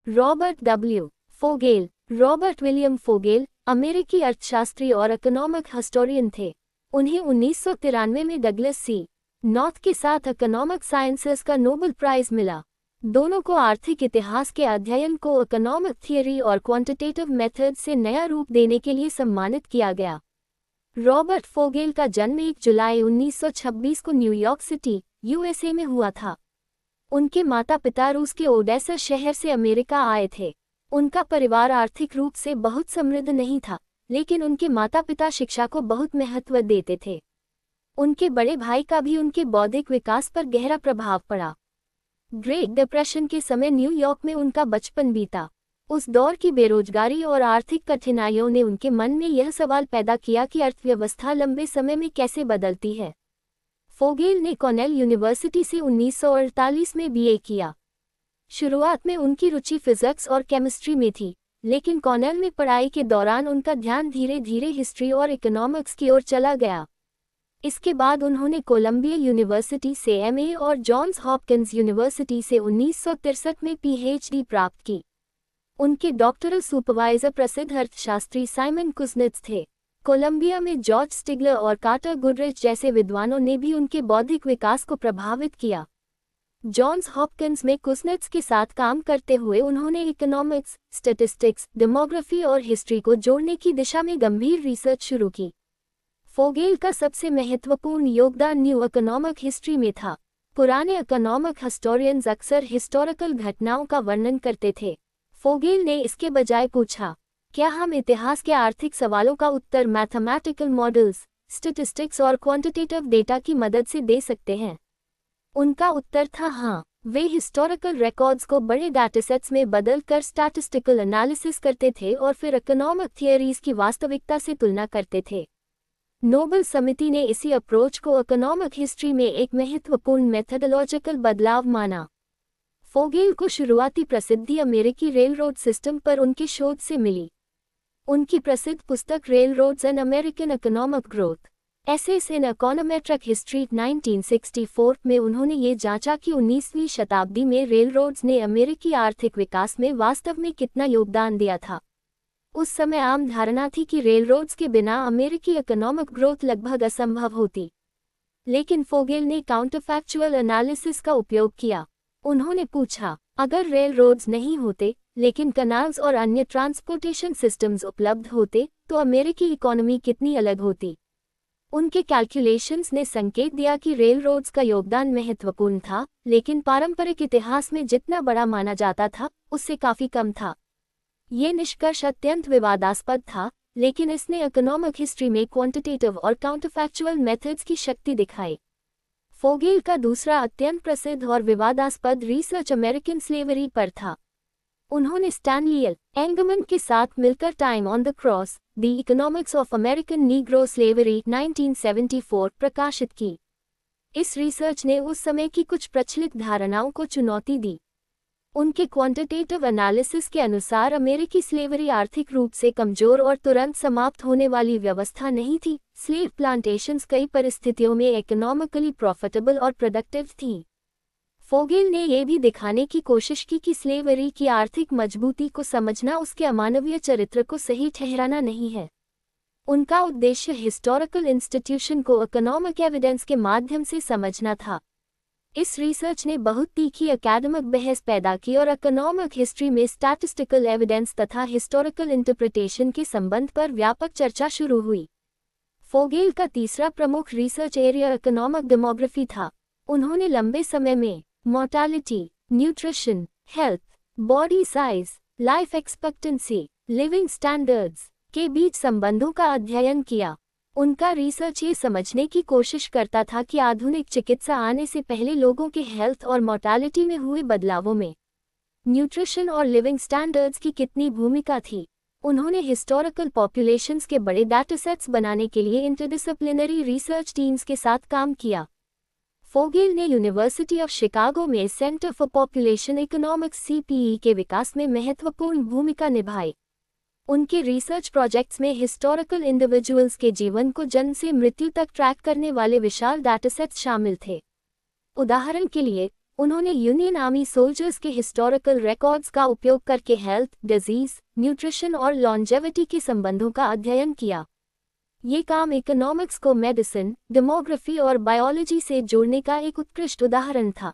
Robert W Fogel. Robert William Fogel अमेरिकी अर्थशास्त्री और इकोनॉमिक हिस्टोरियन थे। उन्हें 1993 में डगलस सी नॉर्थ के साथ इकोनॉमिक साइंसेस का नोबेल प्राइज मिला। दोनों को आर्थिक इतिहास के अध्ययन को इकोनॉमिक थियरी और क्वांटिटेटिव मेथड से नया रूप देने के लिए सम्मानित किया गया। रॉबर्ट फोगेल का जन्म 1 जुलाई 1926 को न्यूयॉर्क सिटी, यूएसए में हुआ था। उनके माता पिता रूस के ओडेसा शहर से अमेरिका आए थे। उनका परिवार आर्थिक रूप से बहुत समृद्ध नहीं था, लेकिन उनके माता पिता शिक्षा को बहुत महत्व देते थे। उनके बड़े भाई का भी उनके बौद्धिक विकास पर गहरा प्रभाव पड़ा। ग्रेट डिप्रेशन के समय न्यूयॉर्क में उनका बचपन बीता। उस दौर की बेरोजगारी और आर्थिक कठिनाइयों ने उनके मन में यह सवाल पैदा किया कि अर्थव्यवस्था लंबे समय में कैसे बदलती है। फोगेल ने कॉर्नेल यूनिवर्सिटी से 1948 में बीए किया। शुरुआत में उनकी रुचि फिजिक्स और केमिस्ट्री में थी, लेकिन कॉर्नेल में पढ़ाई के दौरान उनका ध्यान धीरे धीरे हिस्ट्री और इकोनॉमिक्स की ओर चला गया। इसके बाद उन्होंने कोलंबिया यूनिवर्सिटी से एमए और जॉन्स हॉपकिंस यूनिवर्सिटी से 1963 में पीएचडी प्राप्त की। उनके डॉक्टरल सुपरवाइजर प्रसिद्ध अर्थशास्त्री साइमन कुज़नेट्ज़ थे। कोलंबिया में जॉर्ज स्टिगलर और कार्टर गुडरिच जैसे विद्वानों ने भी उनके बौद्धिक विकास को प्रभावित किया। जॉन्स हॉपकिंस में कुज़नेट्ज़ के साथ काम करते हुए उन्होंने इकोनॉमिक्स, स्टैटिस्टिक्स, डेमोग्राफी और हिस्ट्री को जोड़ने की दिशा में गंभीर रिसर्च शुरू की। फोगेल का सबसे महत्वपूर्ण योगदान न्यू इकोनॉमिक हिस्ट्री में था। पुराने इकोनॉमिक हिस्टोरियंस अक्सर हिस्टोरिकल घटनाओं का वर्णन करते थे। फोगेल ने इसके बजाय पूछा, क्या हम इतिहास के आर्थिक सवालों का उत्तर मैथमेटिकल मॉडल्स, स्टैटिस्टिक्स और क्वांटिटेटिव डेटा की मदद से दे सकते हैं? उनका उत्तर था हाँ। वे हिस्टोरिकल रिकॉर्ड्स को बड़े डाटासेट्स में बदलकर स्टैटिस्टिकल एनालिसिस करते थे और फिर इकोनॉमिक थियरीज की वास्तविकता से तुलना करते थे। नोबेल समिति ने इसी अप्रोच को इकोनॉमिक हिस्ट्री में एक महत्वपूर्ण मेथडोलॉजिकल बदलाव माना। फोगेल को शुरुआती प्रसिद्धि अमेरिकी रेलरोड सिस्टम पर उनके शोध से मिली। उनकी प्रसिद्ध पुस्तक railroads and American economic growth, essays in econometric history 1964 में उन्होंने ये जांचा कि 19वीं शताब्दी में रेलरोड्स ने अमेरिकी आर्थिक विकास में वास्तव में कितना योगदान दिया था। उस समय आम धारणा थी कि रेलरोड्स के बिना अमेरिकी इकोनॉमिक ग्रोथ लगभग असंभव होती। लेकिन फोगेल ने काउंटरफैक्चुअल एनालिसिस का उपयोग किया। उन्होंने पूछा, अगर रेलरोड्स नहीं होते लेकिन कनाल्स और अन्य ट्रांसपोर्टेशन सिस्टम्स उपलब्ध होते तो अमेरिकी इकोनॉमी कितनी अलग होती। उनके कैलकुलेशंस ने संकेत दिया कि रेलरोड्स का योगदान महत्वपूर्ण था, लेकिन पारंपरिक इतिहास में जितना बड़ा माना जाता था उससे काफी कम था। ये निष्कर्ष अत्यंत विवादास्पद था, लेकिन इसने इकोनॉमिक हिस्ट्री में क्वांटिटेटिव और काउंटरफैक्चुअल मेथड्स की शक्ति दिखाई। फोगेल का दूसरा अत्यंत प्रसिद्ध और विवादास्पद रिसर्च अमेरिकन स्लेवरी पर था। उन्होंने स्टैनली एल एंगरमैन के साथ मिलकर time on the cross, the economics of American Negro slavery 1974 प्रकाशित की। इस रिसर्च ने उस समय की कुछ प्रचलित धारणाओं को चुनौती दी। उनके क्वांटिटेटिव एनालिसिस के अनुसार अमेरिकी स्लेवरी आर्थिक रूप से कमजोर और तुरंत समाप्त होने वाली व्यवस्था नहीं थी। स्लेव प्लांटेशंस कई परिस्थितियों में इकोनॉमिकली प्रॉफिटेबल और प्रोडक्टिव थीं। फोगेल ने यह भी दिखाने की कोशिश की कि स्लेवरी की आर्थिक मजबूती को समझना उसके अमानवीय चरित्र को सही ठहराना नहीं है। उनका उद्देश्य हिस्टोरिकल इंस्टीट्यूशन को इकोनॉमिक एविडेंस के माध्यम से समझना था। इस रिसर्च ने बहुत तीखी एकेडमिक बहस पैदा की और इकोनॉमिक हिस्ट्री में स्टैटिस्टिकल एविडेंस तथा हिस्टोरिकल इंटरप्रिटेशन के संबंध पर व्यापक चर्चा शुरू हुई। फोगेल का तीसरा प्रमुख रिसर्च एरिया इकोनॉमिक डेमोग्राफी था। उन्होंने लंबे समय में mortality, nutrition, health, body size, life expectancy, living standards के बीच संबंधों का अध्ययन किया। उनका रिसर्च ये समझने की कोशिश करता था कि आधुनिक चिकित्सा आने से पहले लोगों के हेल्थ और मोर्टालिटी में हुए बदलावों में न्यूट्रिशन और लिविंग स्टैंडर्ड्स की कितनी भूमिका थी। उन्होंने हिस्टोरिकल पॉपुलेशंस के बड़े डाटासेट्स बनाने के लिए इंटरडिसिप्लिनरी रिसर्च टीम्स के साथ काम किया। फोगेल ने यूनिवर्सिटी ऑफ शिकागो में centre for population economics (CPE) के विकास में महत्वपूर्ण भूमिका निभाई। उनके रिसर्च प्रोजेक्ट्स में हिस्टोरिकल इंडिविजुअल्स के जीवन को जन्म से मृत्यु तक ट्रैक करने वाले विशाल डाटासेट्स शामिल थे। उदाहरण के लिए, उन्होंने यूनियन आर्मी सोल्जर्स के हिस्टोरिकल रिकॉर्ड्स का उपयोग करके हेल्थ, डिजीज, न्यूट्रिशन और लॉन्जेविटी के संबंधों का अध्ययन किया। ये काम इकोनॉमिक्स को मेडिसिन, डेमोग्राफी और बायोलॉजी से जोड़ने का एक उत्कृष्ट उदाहरण था।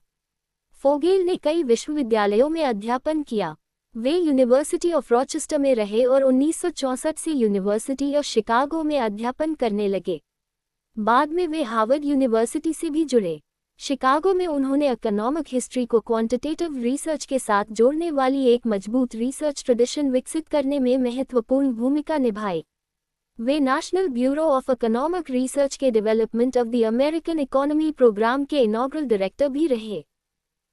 फोगेल ने कई विश्वविद्यालयों में अध्यापन किया। वे यूनिवर्सिटी ऑफ रॉचेस्टर में रहे और 1964 से यूनिवर्सिटी ऑफ शिकागो में अध्यापन करने लगे। बाद में वे हार्वर्ड यूनिवर्सिटी से भी जुड़े। शिकागो में उन्होंने इकोनॉमिक हिस्ट्री को क्वांटिटेटिव रिसर्च के साथ जोड़ने वाली एक मजबूत रिसर्च ट्रेडिशन विकसित करने में महत्वपूर्ण भूमिका निभाई। वे national bureau of economic research के development of the American economy program के इनॉग्रल डायरेक्टर भी रहे।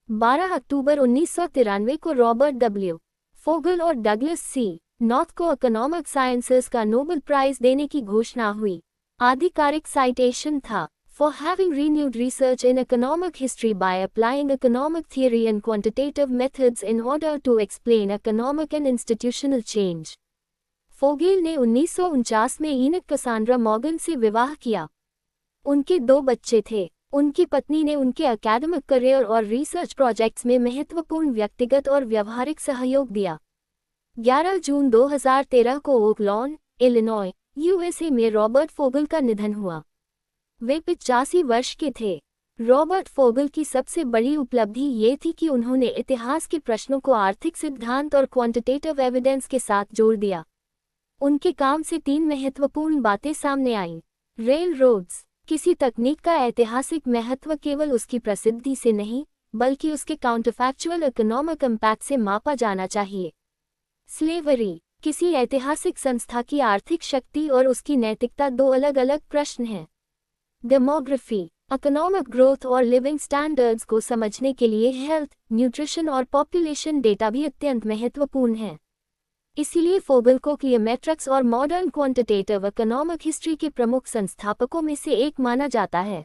12 अक्टूबर 1993 को रॉबर्ट डब्ल्यू. फोगल और डगलस सी. नॉर्थ को इकोनॉमिक साइंसेस का नोबेल प्राइज देने की घोषणा हुई। आधिकारिक साइटेशन था For having renewed research in economic history by applying economic theory and quantitative methods in order to explain economic and institutional change. Fogel ने 1949 में ईनक कसांड्रा मॉर्गन से विवाह किया। उनके 2 बच्चे थे। उनकी पत्नी ने उनके एकेडमिक करियर और रिसर्च प्रोजेक्ट्स में महत्वपूर्ण व्यक्तिगत और व्यावहारिक सहयोग दिया। 11 जून 2013 को ओक लॉन, इलिनॉय, यूएसए में रॉबर्ट फोगल का निधन हुआ। वे 85 वर्ष के थे। रॉबर्ट फोगल की सबसे बड़ी उपलब्धि ये थी कि उन्होंने इतिहास के प्रश्नों को आर्थिक सिद्धांत और क्वांटिटेटिव एविडेंस के साथ जोड़ दिया। उनके काम से 3 महत्वपूर्ण बातें सामने आईं। रेल रोड्स, किसी तकनीक का ऐतिहासिक महत्व केवल उसकी प्रसिद्धि से नहीं, बल्कि उसके काउंटरफैक्चुअल इकोनॉमिक इम्पैक्ट से मापा जाना चाहिए। स्लेवरी, किसी ऐतिहासिक संस्था की आर्थिक शक्ति और उसकी नैतिकता 2 अलग-अलग प्रश्न हैं। डेमोग्राफी, इकोनॉमिक ग्रोथ और लिविंग स्टैंडर्ड्स को समझने के लिए हेल्थ, न्यूट्रिशन और पॉपुलेशन डेटा भी अत्यंत महत्वपूर्ण हैं। इसीलिए फोगल को क्लियोमेट्रिक्स और मॉडर्न क्वांटिटेटिव इकोनॉमिक हिस्ट्री के प्रमुख संस्थापकों में से एक माना जाता है।